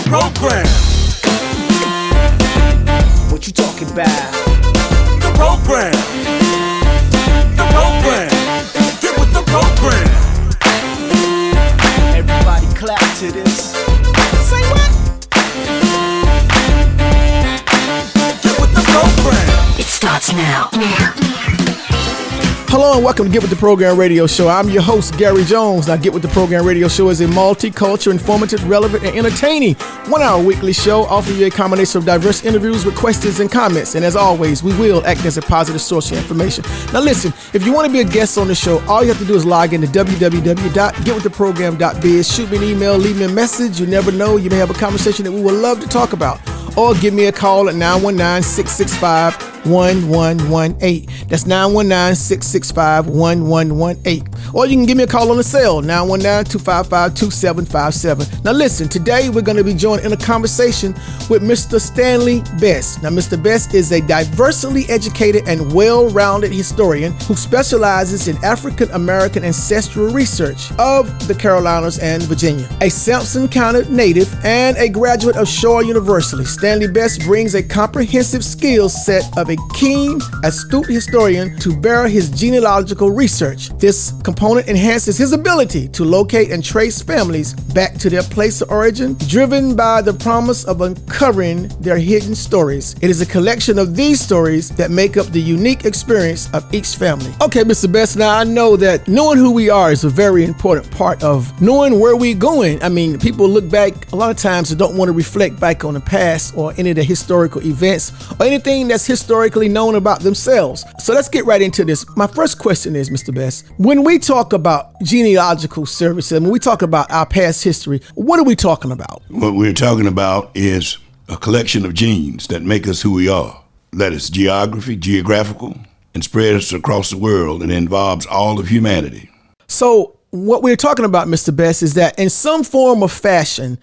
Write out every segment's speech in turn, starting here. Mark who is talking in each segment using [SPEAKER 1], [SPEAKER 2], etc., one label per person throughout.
[SPEAKER 1] program.
[SPEAKER 2] What you talking about?
[SPEAKER 1] The program. The program. Get with the program.
[SPEAKER 2] Everybody clap to this. Say what?
[SPEAKER 1] Get with the program.
[SPEAKER 3] It starts now.
[SPEAKER 4] Hello and welcome to Get With The Program Radio Show. I'm your host, Gary Jones. Now, Get With The Program Radio Show is a multicultural, informative, relevant, and entertaining one-hour weekly show offering you a combination of diverse interviews with questions and comments. And as always, we will act as a positive source of information. Now, listen, if you want to be a guest on the show, all you have to do is log into www.getwiththeprogram.biz. Shoot me an email, leave me a message. You never know. You may have a conversation that we would love to talk about. Or give me a call at 919-665-1118. That's 919-665-1118. Or you can give me a call on the cell, 919-255-2757. Now listen, today we're going to be joined in a conversation with Mr. Stanley Best. Now Mr. Best is a diversely educated and well-rounded historian who specializes in African American ancestral research of the Carolinas and Virginia. A Sampson County native and a graduate of Shaw University, Stanley Best brings a comprehensive skill set of a keen, astute historian to bear his genealogical research. This component enhances his ability to locate and trace families back to their place of origin, driven by the promise of uncovering their hidden stories. It is a collection of these stories that make up the unique experience of each family. Okay, Mr. Best, now I know that knowing who we are is a very important part of knowing where we're going. I mean, people look back a lot of times and don't want to reflect back on the past or any of the historical events or anything that's historically known about themselves. So let's get right into this. My first question is, Mr. Best, when we talk about genealogical services, when we talk about our past history, what are we talking about?
[SPEAKER 5] What we're talking about is a collection of genes that make us who we are. That is geographical, and spread us across the world and involves all of humanity.
[SPEAKER 4] So what we're talking about, Mr. Best, is that in some form or fashion,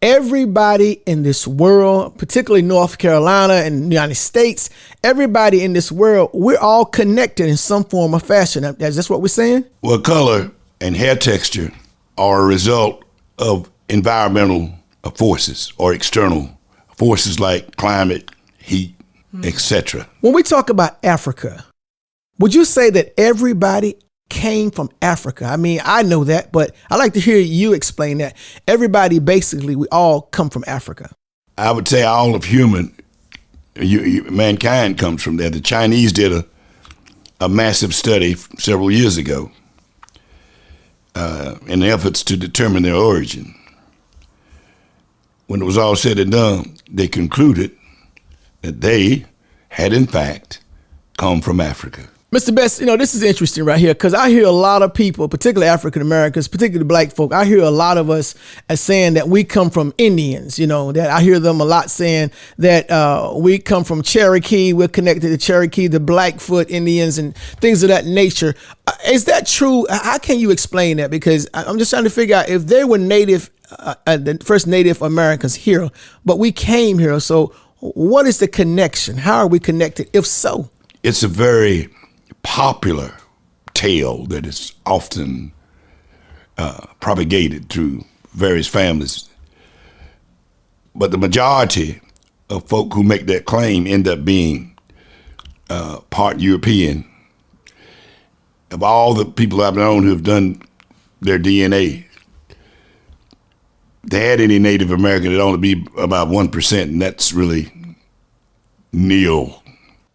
[SPEAKER 4] everybody in this world, particularly North Carolina and the United States, everybody in this world, we're all connected in some form or fashion. Is that what we're saying?
[SPEAKER 5] Well, color and hair texture are a result of environmental forces or external forces like climate, heat, etc.
[SPEAKER 4] When we talk about Africa, would you say that everybody came from Africa? I mean, I know that, but I'd like to hear you explain that. Everybody, basically, we all come from Africa.
[SPEAKER 5] I would say all of mankind comes from there. The Chinese did a massive study several years ago in efforts to determine their origin. When it was all said and done, they concluded that they had, in fact, come from Africa.
[SPEAKER 4] Mr. Best, this is interesting right here because I hear a lot of people, particularly African Americans, particularly black folk, I hear a lot of us as saying that we come from Indians, that I hear them a lot saying that we come from Cherokee, we're connected to Cherokee, the Blackfoot Indians and things of that nature. Is that true? How can you explain that? Because I'm just trying to figure out if they were the first Native Americans here, but we came here. So what is the connection? How are we connected, if so?
[SPEAKER 5] It's a very popular tale that is often propagated through various families. But the majority of folk who make that claim end up being part European. Of all the people I've known who have done their DNA, if they had any Native American, it'd only be about 1%, and that's really nil.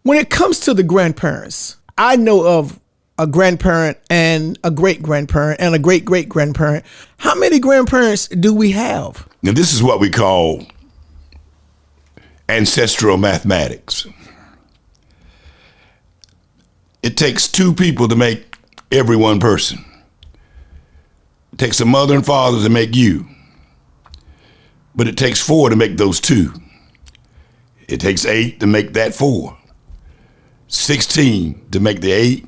[SPEAKER 4] When it comes to the grandparents, I know of a grandparent and a great-grandparent and a great-great-grandparent. How many grandparents do we have?
[SPEAKER 5] Now, this is what we call ancestral mathematics. It takes two people to make every one person. It takes a mother and father to make you, but it takes four to make those two. It takes 8 to make that 4. 16 to make the 8,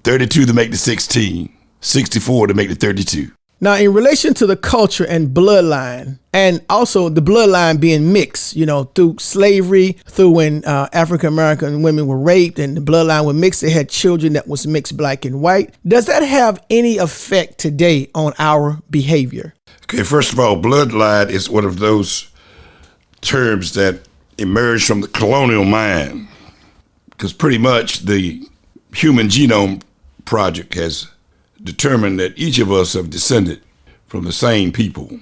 [SPEAKER 5] 32 to make the 16, 64 to make the 32.
[SPEAKER 4] Now, in relation to the culture and bloodline, and also the bloodline being mixed, through slavery, through when African-American women were raped and the bloodline was mixed, they had children that was mixed black and white. Does that have any effect today on our behavior?
[SPEAKER 5] Okay, first of all, bloodline is one of those terms that emerged from the colonial mind, because pretty much the Human Genome Project has determined that each of us have descended from the same people.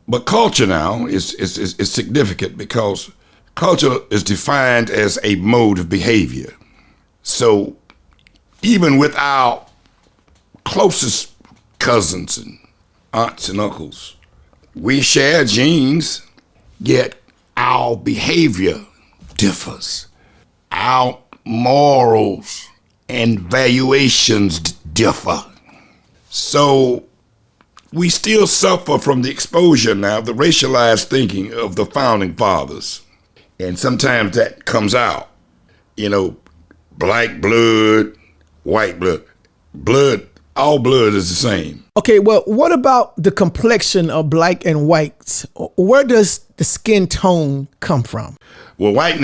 [SPEAKER 5] But culture now is significant because culture is defined as a mode of behavior. So even with our closest cousins and aunts and uncles, we share genes, yet our behavior differs. Our morals and valuations differ. So we still suffer from the exposure now, the racialized thinking of the founding fathers. And sometimes that comes out, black blood, white blood, all blood is the same.
[SPEAKER 4] Okay, well, what about the complexion of black and whites? Where does the skin tone come from?
[SPEAKER 5] Well, white,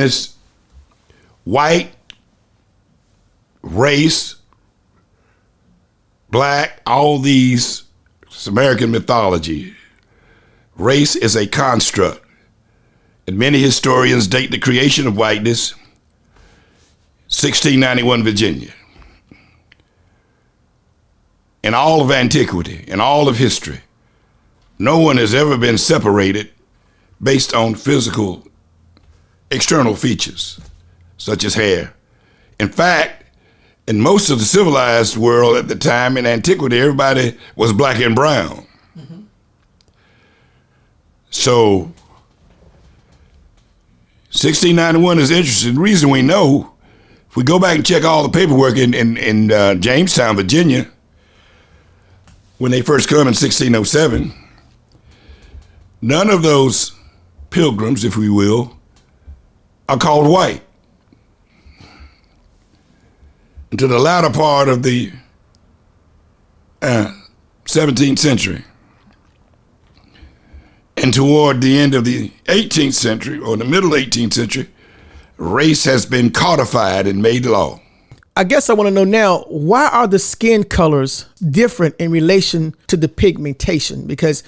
[SPEAKER 5] race, black, all these, it's American mythology. Race is a construct. And many historians date the creation of whiteness 1691 Virginia. In all of antiquity, in all of history, no one has ever been separated based on physical external features, such as hair. In fact, in most of the civilized world at the time, in antiquity, everybody was black and brown. Mm-hmm. So 1691 is interesting. The reason we know, if we go back and check all the paperwork in Jamestown, Virginia, when they first come in 1607, none of those pilgrims, if we will, are called white. Into the latter part of the 17th century and toward the end of the 18th century or the middle 18th century, race has been codified and made law.
[SPEAKER 4] I guess I want to know now, why are the skin colors different in relation to the pigmentation? Because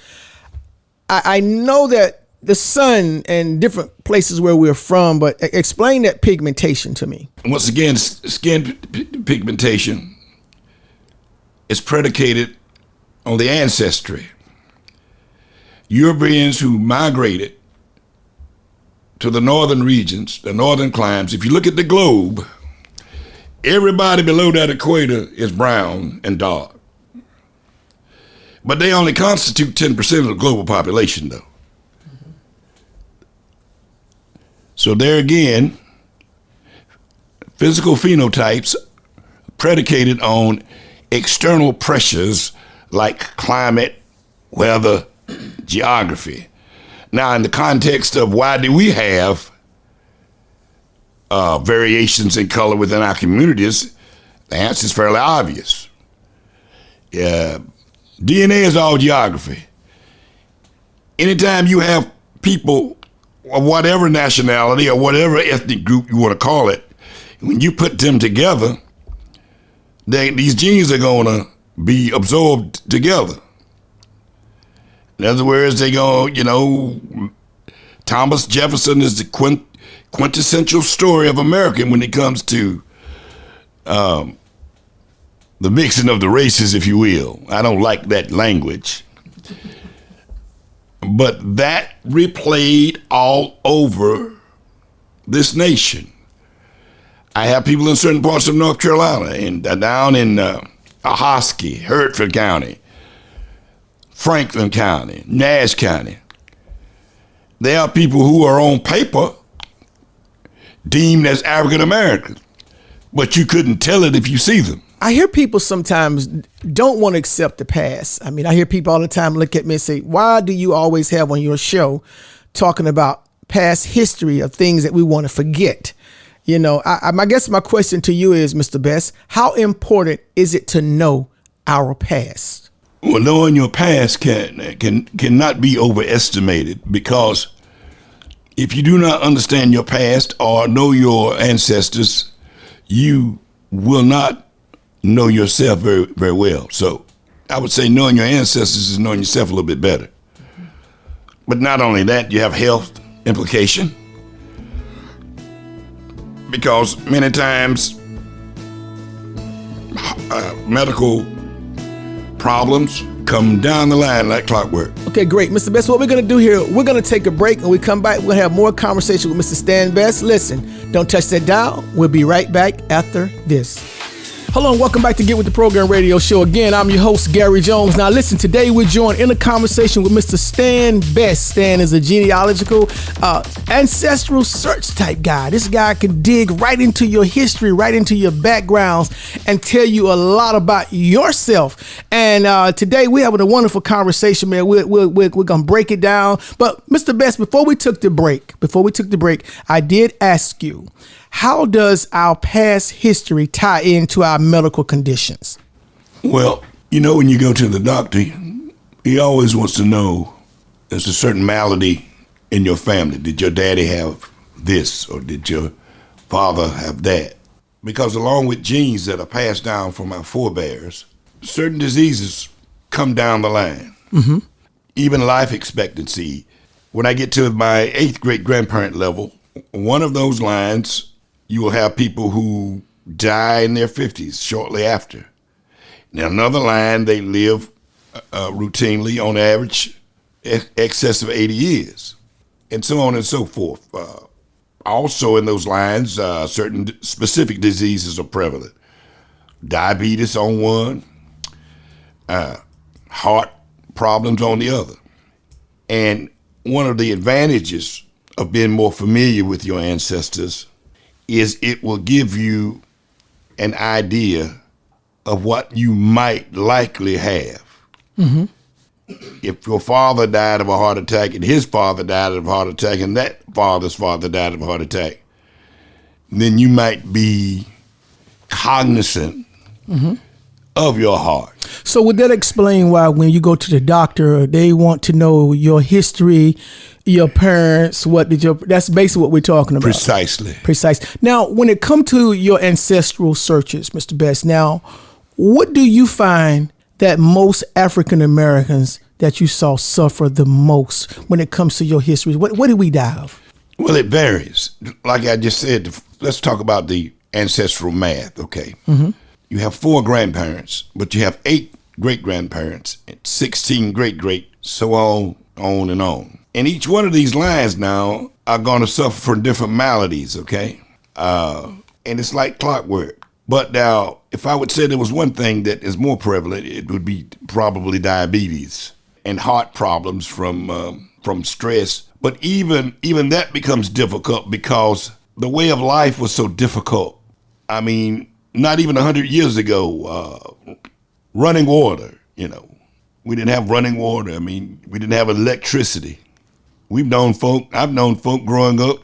[SPEAKER 4] I know that the sun and different places where we're from, but explain that pigmentation to me.
[SPEAKER 5] Once again, skin pigmentation is predicated on the ancestry. Europeans who migrated to the northern regions, the northern climes, if you look at the globe, everybody below that equator is brown and dark. But they only constitute 10% of the global population, though. So there again, physical phenotypes predicated on external pressures like climate, weather, geography. Now, in the context of why do we have variations in color within our communities, the answer is fairly obvious. DNA is all geography. Anytime you have people of whatever nationality or whatever ethnic group you want to call it, when you put them together, these genes are going to be absorbed together. In other words, they go, Thomas Jefferson is the quintessential story of America when it comes to the mixing of the races, if you will. I don't like that language. But that replayed all over this nation. I have people in certain parts of North Carolina and down in Ahoskie, Hertford County, Franklin County, Nash County. There are people who are on paper deemed as African American, but you couldn't tell it if you see them.
[SPEAKER 4] I hear people sometimes don't want to accept the past. I mean, I hear people all the time look at me and say, why do you always have on your show talking about past history of things that we want to forget? I guess my question to you is, Mr. Best, how important is it to know our past?
[SPEAKER 5] Well, knowing your past cannot be overestimated, because if you do not understand your past or know your ancestors, you will not know yourself very, very well. So I would say knowing your ancestors is knowing yourself a little bit better. But not only that, you have health implication. Because many times medical problems come down the line like clockwork.
[SPEAKER 4] Okay, great. Mr. Best, what we're going to do here, we're going to take a break. When we come back, we're going to have more conversation with Mr. Stan Best. Listen, don't touch that dial. We'll be right back after this. Hello and welcome back to Get With The Program radio show. Again, I'm your host, Gary Jones. Now listen, today we're joined in a conversation with Mr. Stan Best. Stan is a genealogical, ancestral search type guy. This guy can dig right into your history, right into your backgrounds, and tell you a lot about yourself. And today we're having a wonderful conversation, man. We're going to break it down. But Mr. Best, before we took the break, I did ask you, how does our past history tie into our medical conditions?
[SPEAKER 5] Well, you know, when you go to the doctor, he always wants to know, there's a certain malady in your family. Did your daddy have this, or did your father have that? Because along with genes that are passed down from our forebears, certain diseases come down the line. Mm-hmm. Even life expectancy. When I get to my 8th great-grandparent level, one of those lines, you will have people who die in their 50s shortly after. Now, another line, they live routinely, on average, excess of 80 years, and so on and so forth. Also in those lines, certain specific diseases are prevalent. Diabetes on one, heart problems on the other. And one of the advantages of being more familiar with your ancestors is it will give you an idea of what you might likely have. Mm-hmm. If your father died of a heart attack and his father died of a heart attack and that father's father died of a heart attack, then you might be cognizant of your heart.
[SPEAKER 4] So would that explain why when you go to the doctor, they want to know your history, your parents, that's basically what we're talking about. Precisely. Now, when it comes to your ancestral searches, Mr. Best, now, what do you find that most African Americans that you saw suffer the most when it comes to your history? What did we die of?
[SPEAKER 5] Well, it varies. Like I just said, let's talk about the ancestral math, okay? Mm-hmm. You have 4 grandparents, but you have 8 great-grandparents, 16 great-great, so on and on. And each one of these lines now are going to suffer from different maladies, okay? And it's like clockwork. But now, if I would say there was one thing that is more prevalent, it would be probably diabetes and heart problems from stress. But even that becomes difficult because the way of life was so difficult. I mean, not even 100 years ago, running water, we didn't have running water. I mean, we didn't have electricity. I've known folk growing up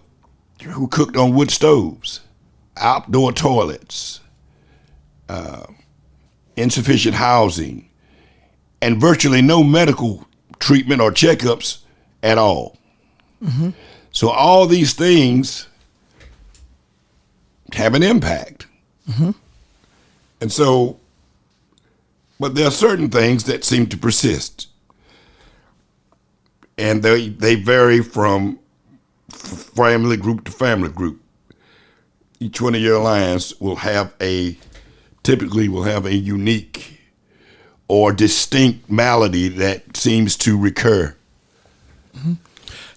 [SPEAKER 5] who cooked on wood stoves, outdoor toilets, insufficient housing, and virtually no medical treatment or checkups at all. Mm-hmm. So all these things have an impact. Mm-hmm. And so, but there are certain things that seem to persist. And they vary from family group to family group. Each one of your lines typically will have a unique or distinct malady that seems to recur.
[SPEAKER 4] Mm-hmm.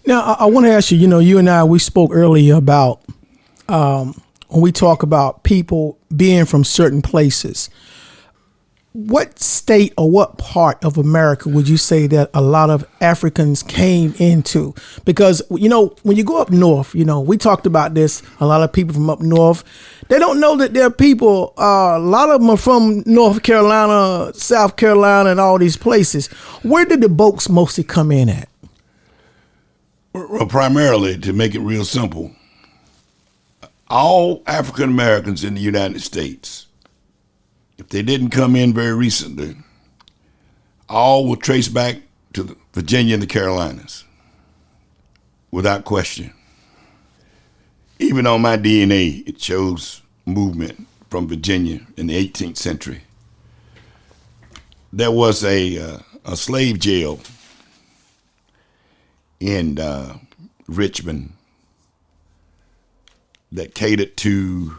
[SPEAKER 4] Now, I want to ask you, you and I, we spoke earlier about when we talk about people being from certain places. What state or what part of America would you say that a lot of Africans came into? Because, when you go up north, we talked about this, a lot of people from up north, they don't know that there are people, a lot of them are from North Carolina, South Carolina, and all these places. Where did the boats mostly come in at?
[SPEAKER 5] Well, primarily, to make it real simple, all African Americans in the United States, if they didn't come in very recently, all will trace back to Virginia and the Carolinas, without question. Even on my DNA, it shows movement from Virginia in the 18th century. There was a slave jail in Richmond that catered to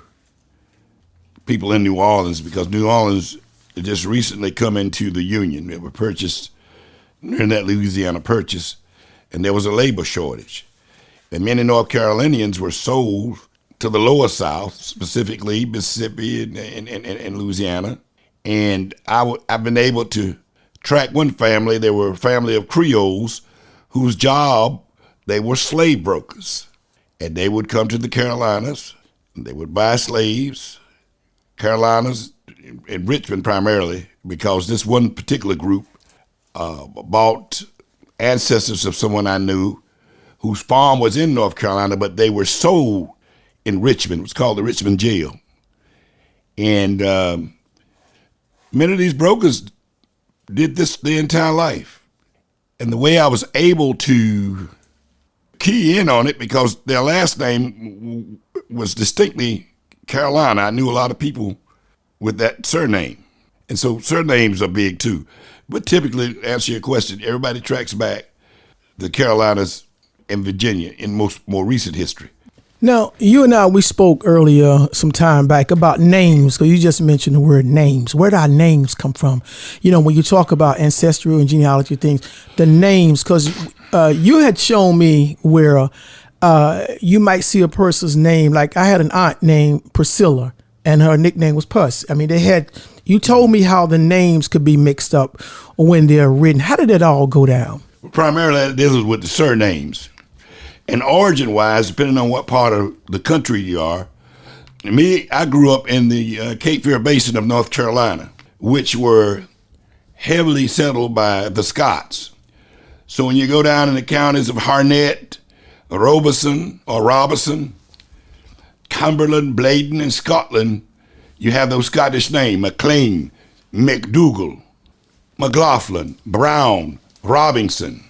[SPEAKER 5] people in New Orleans, because New Orleans just recently come into the Union. They were purchased during that Louisiana Purchase, and there was a labor shortage. And many North Carolinians were sold to the lower South, specifically Mississippi and Louisiana. And I've been able to track one family. They were a family of Creoles whose job, they were slave brokers. And they would come to the Carolinas, and they would buy slaves, Carolinas, in Richmond primarily, because this one particular group bought ancestors of someone I knew whose farm was in North Carolina, but they were sold in Richmond. It was called the Richmond Jail. And many of these brokers did this their entire life. And the way I was able to key in on it, because their last name was distinctly Carolina. I knew a lot of people with that surname. And so surnames are big too. But typically, to answer your question, everybody tracks back the Carolinas and Virginia in more recent history.
[SPEAKER 4] Now, you and I, we spoke earlier some time back about names, because you just mentioned the word names. Where do our names come from? You know, when you talk about ancestral and genealogy things, the names, because you had shown me where you might see a person's name. Like I had an aunt named Priscilla, and her nickname was Puss. I mean, you told me how the names could be mixed up when they're written. How did it all go down?
[SPEAKER 5] Primarily, it deals with the surnames. And origin-wise, depending on what part of the country you are, I grew up in the Cape Fear Basin of North Carolina, which were heavily settled by the Scots. So when you go down in the counties of Harnett, Robeson, Cumberland, Bladen, and Scotland, you have those Scottish names: MacLean, McDougall, McLaughlin, Brown, Robinson.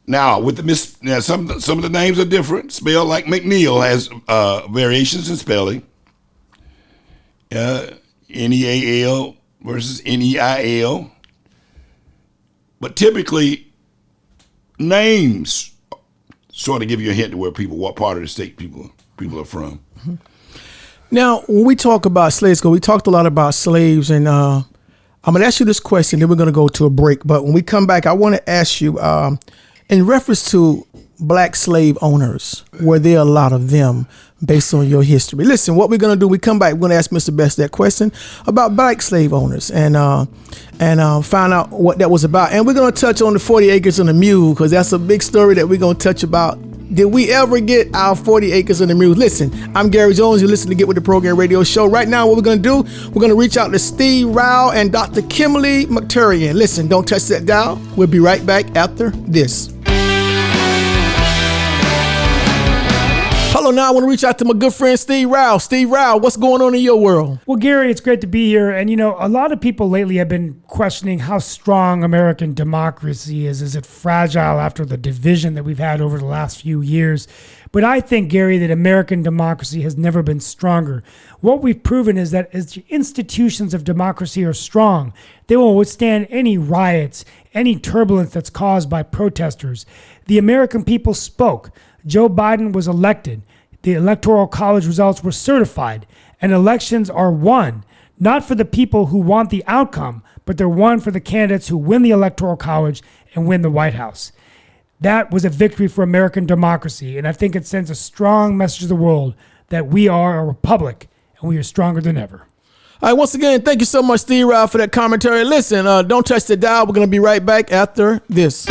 [SPEAKER 5] Now, with some of the names are different. Spelled like McNeil has variations in spelling. Neal versus Neil. But typically, names sort of give you a hint to what part of the state people are from.
[SPEAKER 4] Mm-hmm. Now, when we talk about slaves, we talked a lot about slaves, and I'm going to ask you this question, then we're going to go to a break. But when we come back, I want to ask you, in reference to black slave owners, were there a lot of them based on your history? Listen, what we're going to do, we come back, we're going to ask Mr. Best that question about black slave owners and find out what that was about. And we're going to touch on the 40 acres and a mule, because that's a big story that we're going to touch about. Did we ever get our 40 acres and a mule? Listen, I'm Gary Jones. You're listening to Get With The Program radio show. Right now, what we're going to do, we're going to reach out to Steve Rao and Dr. Kimberly McTurian. Listen, don't touch that dial. We'll be right back after this. Hello, now I want to reach out to my good friend Steve Rao. Steve Rao, what's going on in your world?
[SPEAKER 3] Well, Gary, it's great to be here. And, a lot of people lately have been questioning how strong American democracy is. Is it fragile after the division that we've had over the last few years? But I think, Gary, that American democracy has never been stronger. What we've proven is that as the institutions of democracy are strong, they will withstand any riots, any turbulence that's caused by protesters. The American people spoke. Joe Biden was elected. The Electoral College results were certified, and elections are won, not for the people who want the outcome, but they're won for the candidates who win the Electoral College and win the White House. That was a victory for American democracy, and I think it sends a strong message to the world that we are a republic, and we are stronger than ever.
[SPEAKER 4] All right, once again, thank you so much, Steve Rao, for that commentary. Listen, don't touch the dial. We're going to be right back after this.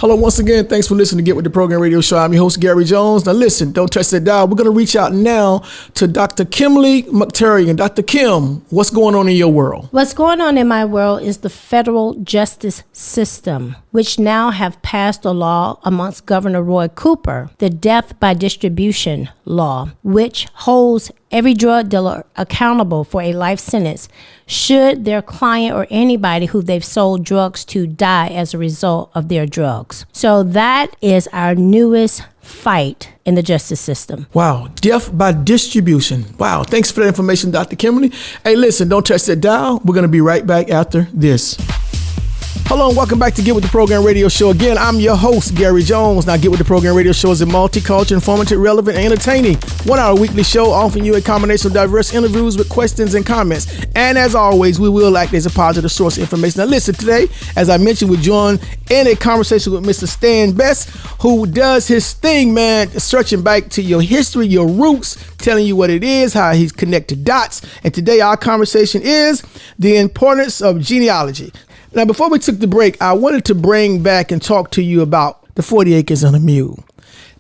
[SPEAKER 4] Hello, once again, thanks for listening to Get With The Program radio show. I'm your host, Gary Jones. Now listen, don't touch that dial. We're going to reach out now to Dr. Kimberly McTurian. Dr. Kim, what's going on in your world?
[SPEAKER 6] What's going on in my world is the federal justice system, which now have passed a law amongst Governor Roy Cooper, the death by distribution law, which holds every drug dealer accountable for a life sentence should their client or anybody who they've sold drugs to die as a result of their drugs. So that is our newest fight in the justice system.
[SPEAKER 4] Wow, death by distribution. Wow, thanks for that information, Dr. Kimberly. Hey, listen, don't touch that dial. We're going to be right back after this. Hello and welcome back to Get With The Program Radio Show. Again, I'm your host, Gary Jones. Now, Get With The Program Radio Show is a multicultural, informative, relevant, and entertaining 1 hour weekly show offering you a combination of diverse interviews with questions and comments. And as always, we will act as a positive source of information. Now, listen, today, as I mentioned, we joined in a conversation with Mr. Stan Best, who does his thing, man, searching back to your history, your roots, telling you what it is, how he's connected dots. And today, our conversation is the importance of genealogy. Now, before we took the break, I wanted to bring back and talk to you about the 40 acres and a mule.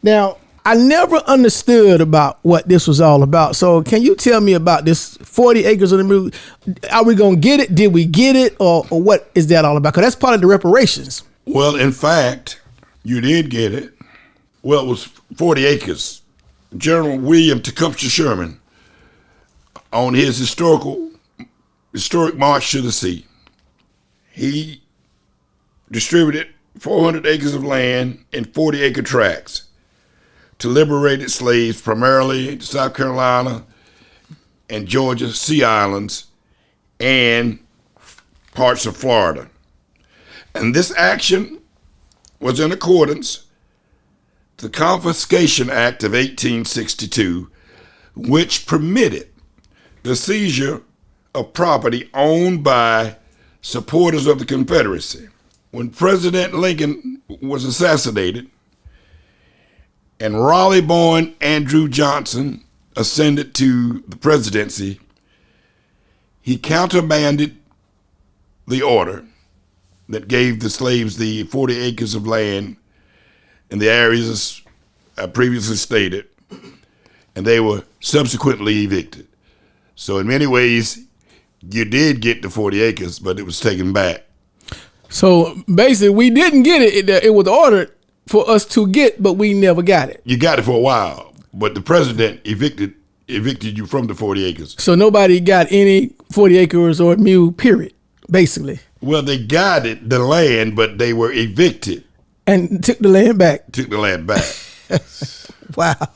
[SPEAKER 4] Now, I never understood about what this was all about. So can you tell me about this 40 acres and a mule? Are we going to get it? Did we get it? Or what is that all about? Because that's part of the reparations.
[SPEAKER 5] Well, in fact, you did get it. Well, it was 40 acres. General William Tecumseh Sherman, on his historic march to the sea, he distributed 400 acres of land in 40-acre tracts to liberated slaves, primarily in South Carolina and Georgia Sea Islands and parts of Florida. And this action was in accordance with the Confiscation Act of 1862, which permitted the seizure of property owned by supporters of the Confederacy. When President Lincoln was assassinated and Raleigh-born Andrew Johnson ascended to the presidency, he countermanded the order that gave the slaves the 40 acres of land in the areas I previously stated, and they were subsequently evicted. So in many ways, you did get the 40 acres, but it was taken back.
[SPEAKER 4] So basically, we didn't get it. It was ordered for us to get, but we never got it.
[SPEAKER 5] You got it for a while, but the president evicted you from the 40 acres.
[SPEAKER 4] So nobody got any 40 acres or mule, period, basically.
[SPEAKER 5] Well, they got it, the land, but they were evicted.
[SPEAKER 4] And took the land back. Wow.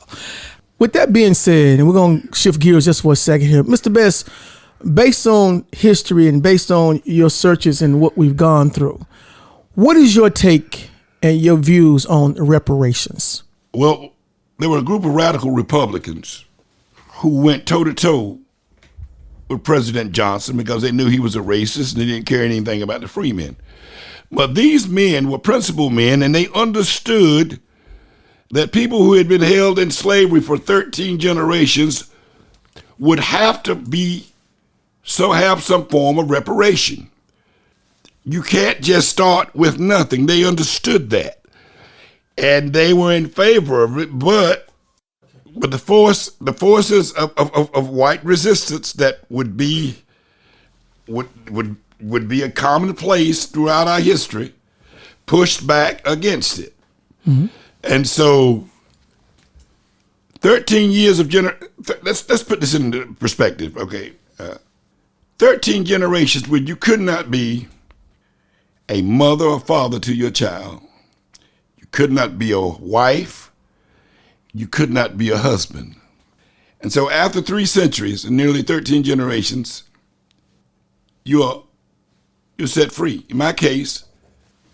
[SPEAKER 4] With that being said, and we're going to shift gears just for a second here. Mr. Best, based on history and based on your searches and what we've gone through, what is your take and your views on reparations?
[SPEAKER 5] Well, there were a group of radical Republicans who went toe-to-toe with President Johnson because they knew he was a racist and they didn't care anything about the free men. But these men were principled men, and they understood that people who had been held in slavery for 13 generations would have to have some form of reparation. You can't just start with nothing. They understood that, and they were in favor of it. But the forces of white resistance that would be a commonplace throughout our history pushed back against it. Mm-hmm. And so 13 years of let's put this into perspective, okay? 13 generations where you could not be a mother or father to your child. You could not be a wife. You could not be a husband. And so after 3 centuries and nearly 13 generations, you're set free. In my case,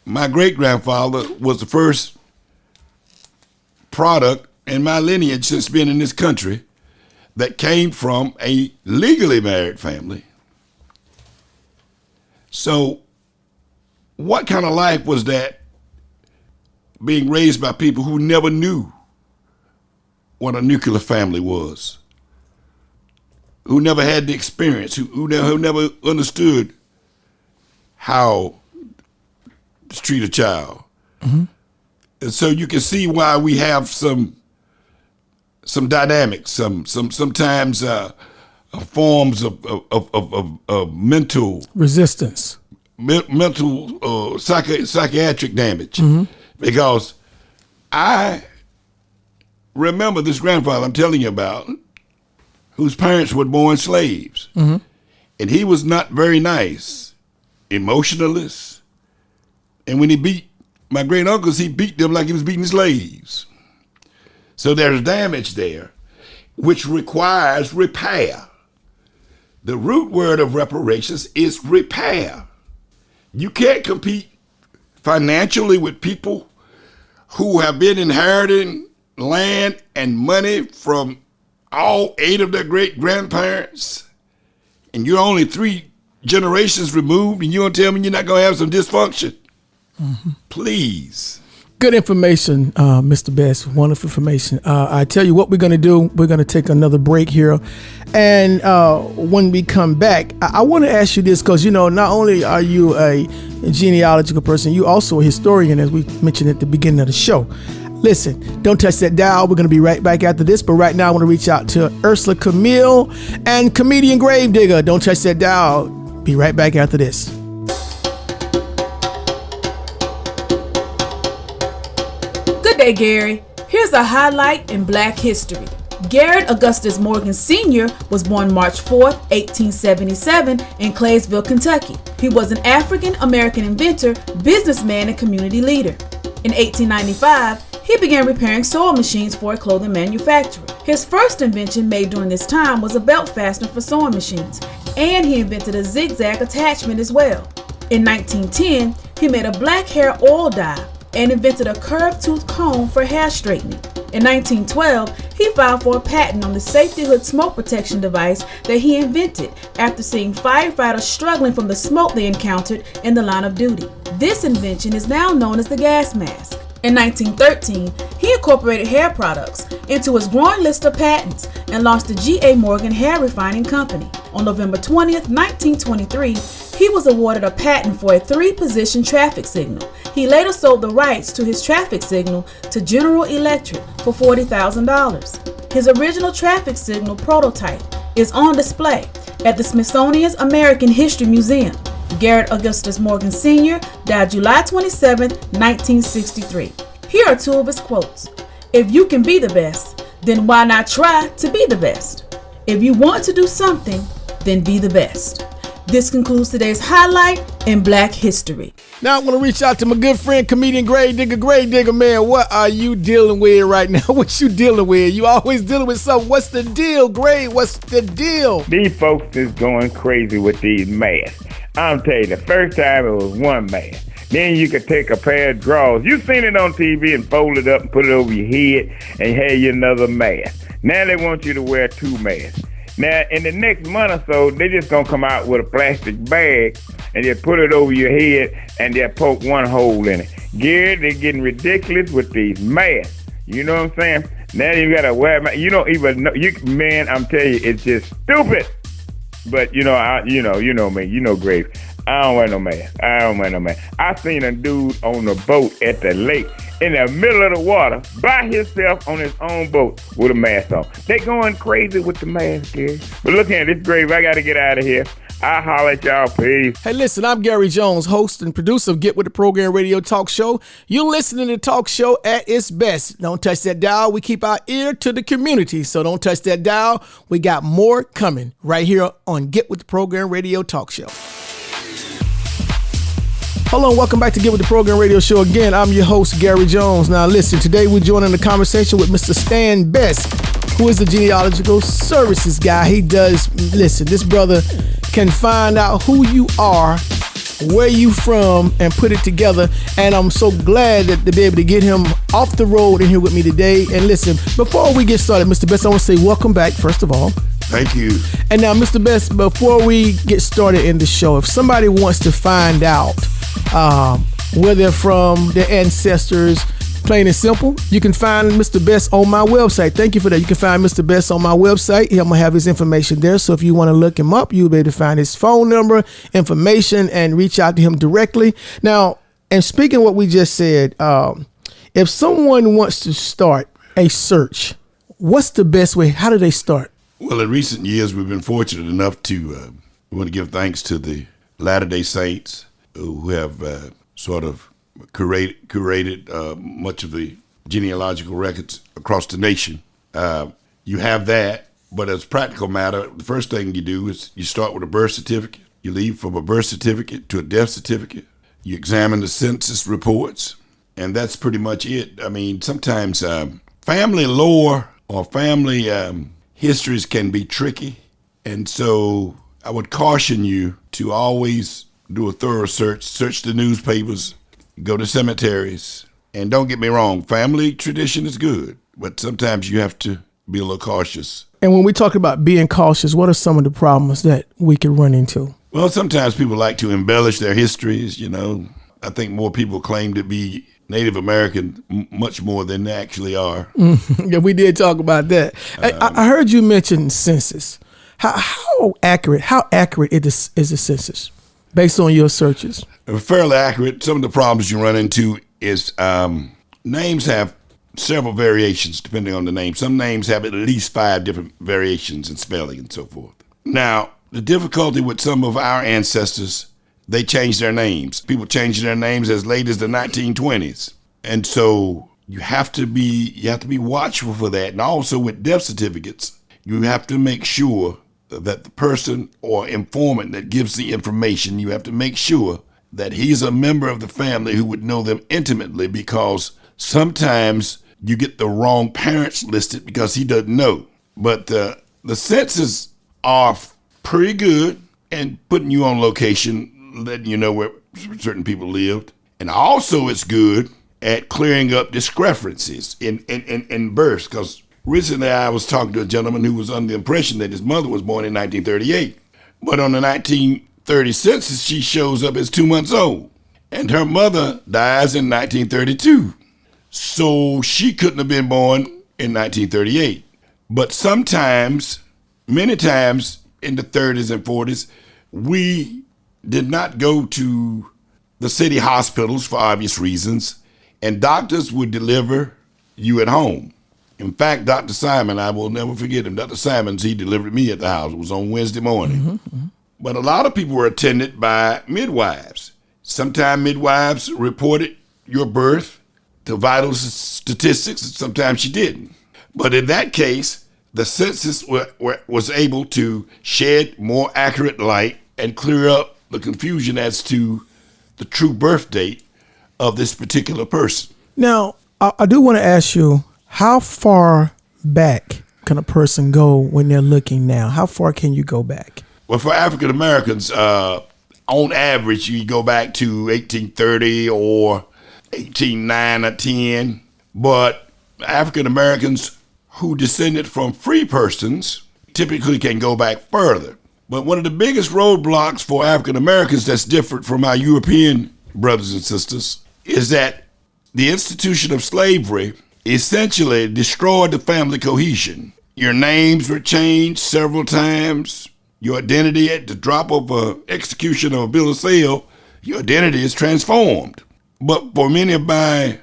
[SPEAKER 5] my great-grandfather was the first product in my lineage since being in this country that came from a legally married family. So what kind of life was that, being raised by people who never knew what a nuclear family was, who never had the experience, who never understood how to treat a child? Mm-hmm. And so you can see why we have some dynamics, sometimes forms of mental
[SPEAKER 4] resistance,
[SPEAKER 5] mental psychiatric damage. Mm-hmm. Because I remember this grandfather I'm telling you about, whose parents were born slaves, mm-hmm. and he was not very nice, emotionalist, and when he beat my great uncles, he beat them like he was beating slaves. So there's damage there, which requires repair. The root word of reparations is repair. You can't compete financially with people who have been inheriting land and money from all 8 of their great-grandparents, and you're only 3 generations removed, and you're going to tell me you're not going to have some dysfunction? Please.
[SPEAKER 4] Good information, Mr. Best. Wonderful information. I tell you what we're going to do. We're going to take another break here. And when we come back, I want to ask you this because, not only are you a genealogical person, you also a historian, as we mentioned at the beginning of the show. Listen, don't touch that dial. We're going to be right back after this. But right now, I want to reach out to Ursula Camille and comedian Gravedigger. Don't touch that dial. Be right back after this.
[SPEAKER 7] Good day, Gary. Here's a highlight in Black history. Garrett Augustus Morgan Sr. was born March 4, 1877 in Claysville, Kentucky. He was an African-American inventor, businessman, and community leader. In 1895, he began repairing sewing machines for a clothing manufacturer. His first invention made during this time was a belt fastener for sewing machines, and he invented a zigzag attachment as well. In 1910, he made a black hair oil dye and invented a curved tooth comb for hair straightening. In 1912, he filed for a patent on the safety hood smoke protection device that he invented after seeing firefighters struggling from the smoke they encountered in the line of duty. This invention is now known as the gas mask. In 1913, he incorporated hair products into his growing list of patents and launched the G.A. Morgan Hair Refining Company. On November 20th, 1923, he was awarded a patent for a 3-position traffic signal. He later sold the rights to his traffic signal to General Electric for $40,000. His original traffic signal prototype is on display at the Smithsonian's American History Museum. Garrett Augustus Morgan Sr. died July 27, 1963. Here are 2 of his quotes. "If you can be the best, then why not try to be the best? If you want to do something, then be the best." This concludes today's highlight in Black history.
[SPEAKER 4] Now I want to reach out to my good friend, comedian Gravedigger. Gravedigger, man, what are you dealing with right now? What you dealing with? You always dealing with something. What's the deal, Grave? What's the deal?
[SPEAKER 8] These folks is going crazy with these masks. I'm telling you, the first time it was 1 mask. Then you could take a pair of drawers. You've seen it on TV and fold it up and put it over your head and have you another mask. Now they want you to wear 2 masks. Now, in the next month or so, they're just going to come out with a plastic bag and just put it over your head and just poke 1 hole in it. Gary, they're getting ridiculous with these masks. You know what I'm saying? Now you got to wear a mask. You don't even know. Man, I'm telling you, it's just stupid. But, you know me. You know Graves. I don't wear no mask. I seen a dude on a boat at the lake in the middle of the water by himself on his own boat with a mask on. They going crazy with the mask, Gary. But look at this, Graves. I got to get out of here. I'll holler at y'all, peace.
[SPEAKER 4] Hey, listen, I'm Gary Jones, host and producer of Get With The Program Radio Talk Show. You're listening to the talk show at its best. Don't touch that dial. We keep our ear to the community, so don't touch that dial. We got more coming right here on Get With The Program Radio Talk Show. Hello and welcome back to Get With The Program Radio Show. Again, I'm your host, Gary Jones. Now listen, today we're joining the conversation with Mr. Stan Best, who is the genealogical services guy. He does, listen, this brother can find out who you are, where you from, and put it together. And I'm so glad that to be able to get him off the road in here with me today. And listen, before we get started, Mr. Best, I want to say welcome back, first of all.
[SPEAKER 5] Thank you.
[SPEAKER 4] And now, Mr. Best, before we get started in the show, if somebody wants to find out where they're from, their ancestors, plain and simple, you can find Mr. Best on my website. Thank you for that. You can find Mr. Best on my website. I'm going to have his information there. So if you want to look him up, you'll be able to find his phone number, information, and reach out to him directly. Now, and speaking of what we just said, if someone wants to start a search, what's the best way? How do they start?
[SPEAKER 5] Well, in recent years, we've been fortunate enough to, we want to give thanks to the Latter-day Saints who have sort of curated much of the genealogical records across the nation. You have that, but as a practical matter, the first thing you do is you start with a birth certificate. You lead from a birth certificate to a death certificate. You examine the census reports, and that's pretty much it. I mean, sometimes family lore or family histories can be tricky, and so I would caution you to always do a thorough search the newspapers, go to cemeteries. And don't get me wrong, family tradition is good, but sometimes you have to be a little cautious.
[SPEAKER 4] And when we talk about being cautious, what are some of the problems that we could run into?
[SPEAKER 5] Well, sometimes people like to embellish their histories, you know. I think more people claim to be Native American much more than they actually are.
[SPEAKER 4] Yeah, we did talk about that. I heard you mention census. How accurate is the census based on your searches?
[SPEAKER 5] Fairly accurate. Some of the problems you run into is names have several variations depending on the name. Some names have at least 5 different variations in spelling and so forth. Now, the difficulty with some of our ancestors, they changed their names. People changed their names as late as the 1920s. And so you have to be watchful for that. And also with death certificates, you have to make sure that the person or informant that gives the information, you have to make sure that he's a member of the family who would know them intimately, because sometimes you get the wrong parents listed because he doesn't know. But the census are pretty good in putting you on location, letting you know where certain people lived. And also it's good at clearing up discrepancies in births, because recently I was talking to a gentleman who was under the impression that his mother was born in 1938. But on the 1930 census, she shows up as 2 months old. And her mother dies in 1932. So she couldn't have been born in 1938. But sometimes, many times in the 30s and 40s, we did not go to the city hospitals for obvious reasons, and doctors would deliver you at home. In fact, Dr. Simon, I will never forget him. Dr. Simons, he delivered me at the house. It was on Wednesday morning. But a lot of people were attended by midwives. Sometimes midwives reported your birth to vital statistics, and sometimes she didn't. But in that case, the census was able to shed more accurate light and clear up the confusion as to the true birth date of this particular person.
[SPEAKER 4] Now, I do want to ask you, how far back can a person go when they're looking now? How far can you go back?
[SPEAKER 5] Well, for African Americans, on average, you go back to 1830 or 1809 or 10. But African Americans who descended from free persons typically can go back further. But one of the biggest roadblocks for African Americans that's different from our European brothers and sisters is that the institution of slavery essentially destroyed the family cohesion. Your names were changed several times. Your identity at the drop of an execution of a bill of sale, your identity is transformed. But for many of my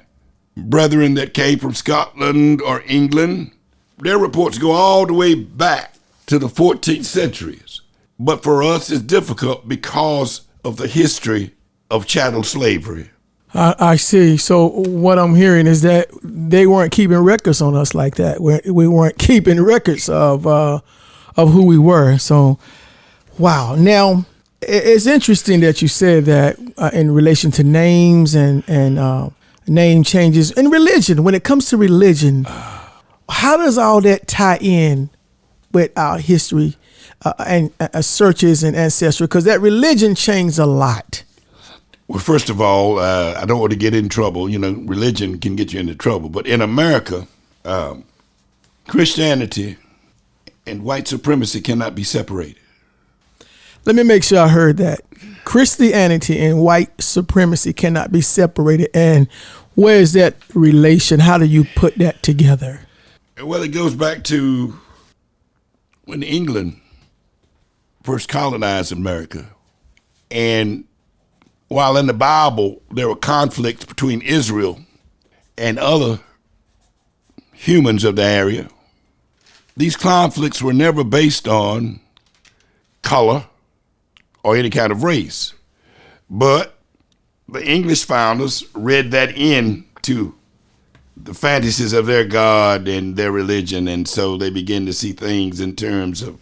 [SPEAKER 5] brethren that came from Scotland or England, their reports go all the way back to the 14th centuries. But for us, it's difficult because of the history of chattel slavery.
[SPEAKER 4] I see. So what I'm hearing is that they weren't keeping records on us like that. We weren't keeping records of who we were. So, wow. Now, it's interesting that you said that in relation to names and name changes and religion. When it comes to religion, how does all that tie in with our history and searches and ancestry? Because that religion changed a lot.
[SPEAKER 5] Well, first of all, I don't want to get in trouble. You know, religion can get you into trouble. But in America, Christianity and white supremacy cannot be separated.
[SPEAKER 4] Let me make sure I heard that. Christianity and white supremacy cannot be separated. And where is that relation? How do you put that together?
[SPEAKER 5] Well, it goes back to when England first colonized America. And while in the Bible there were conflicts between Israel and other humans of the area, these conflicts were never based on color or any kind of race. But the English founders read that into the fantasies of their God and their religion, and so they began to see things in terms of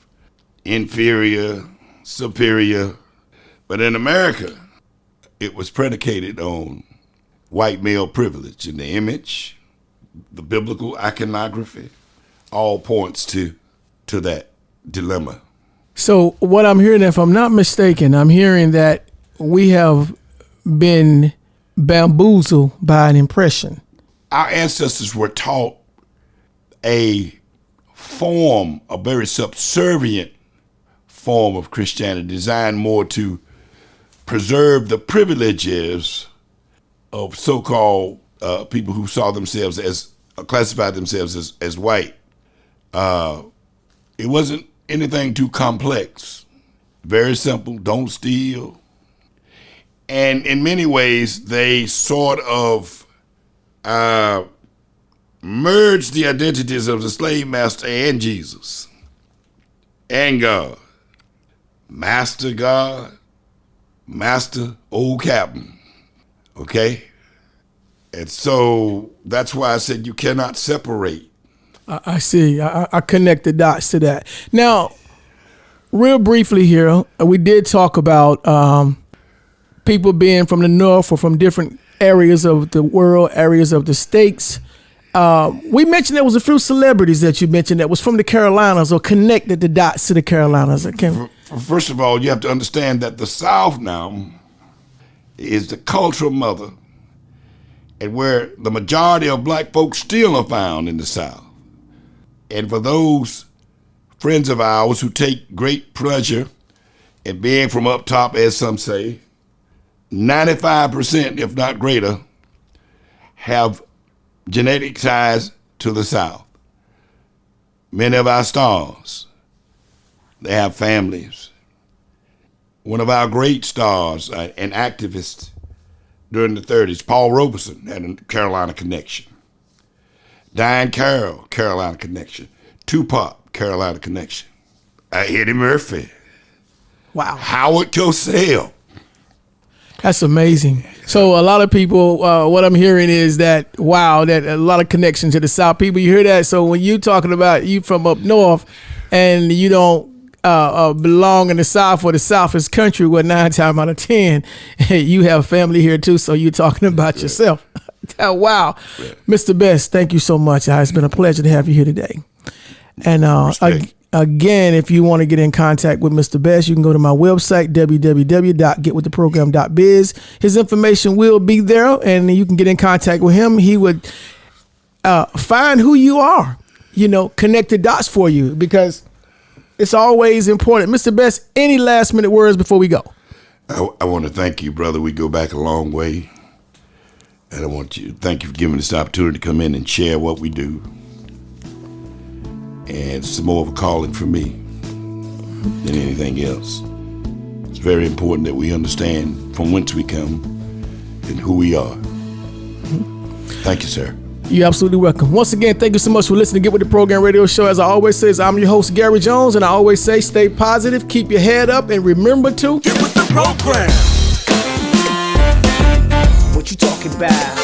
[SPEAKER 5] inferior, superior. But in America, it was predicated on white male privilege, and the image, the biblical iconography, all points to that dilemma.
[SPEAKER 4] So what I'm hearing, if I'm not mistaken, I'm hearing that we have been bamboozled by an impression.
[SPEAKER 5] Our ancestors were taught a very subservient form of Christianity designed more to preserve the privileges of so-called people who saw themselves as, classified themselves as white. It wasn't anything too complex. Very simple, don't steal. And in many ways, they sort of merged the identities of the slave master and Jesus and God. Master God, Master Old Captain, okay? And so that's why I said you cannot separate.
[SPEAKER 4] I see. I connect the dots to that. Now, real briefly here, we did talk about people being from the North or from different areas of the world, areas of the states. We mentioned there was a few celebrities that you mentioned that was from the Carolinas or connected the dots to the Carolinas.
[SPEAKER 5] First of all, you have to understand that the South now is the cultural mother, and where the majority of black folks still are found in the South. And for those friends of ours who take great pleasure in being from up top, as some say, 95%, if not greater, have genetic ties to the South. Many of our stars, they have families. One of our great stars, an activist during the 30s, Paul Robeson, had a Carolina connection. Diane Carroll, Carolina connection. Tupac, Carolina connection. Eddie Murphy.
[SPEAKER 4] Wow.
[SPEAKER 5] Howard Cosell.
[SPEAKER 4] That's amazing. So a lot of people, what I'm hearing is that, wow, that a lot of connection to the South. People, you hear that? So when you talking about you from up north and you don't belong in the South, or the South is country, well, 9 times out of 10, you have family here too. So you're talking about yourself. Wow. Yeah. Mr. Best, thank you so much. It's been a pleasure to have you here today. And again, if you want to get in contact with Mr. Best, you can go to my website, www.getwiththeprogram.biz. His information will be there, and you can get in contact with him. He would find who you are, connect the dots for you, because it's always important. Mr. Best, any last minute words before we go?
[SPEAKER 5] I want to thank you, brother. We go back a long way. And I want you to thank you for giving us the opportunity to come in and share what we do. And it's more of a calling for me than anything else. It's very important that we understand from whence we come and who we are. Thank you, sir.
[SPEAKER 4] You're absolutely welcome. Once again, thank you so much for listening to Get With The Program radio show. As I always say, I'm your host, Garrett Jones, and I always say, stay positive, keep your head up, and remember to
[SPEAKER 1] Get with the program.
[SPEAKER 2] What you talking about?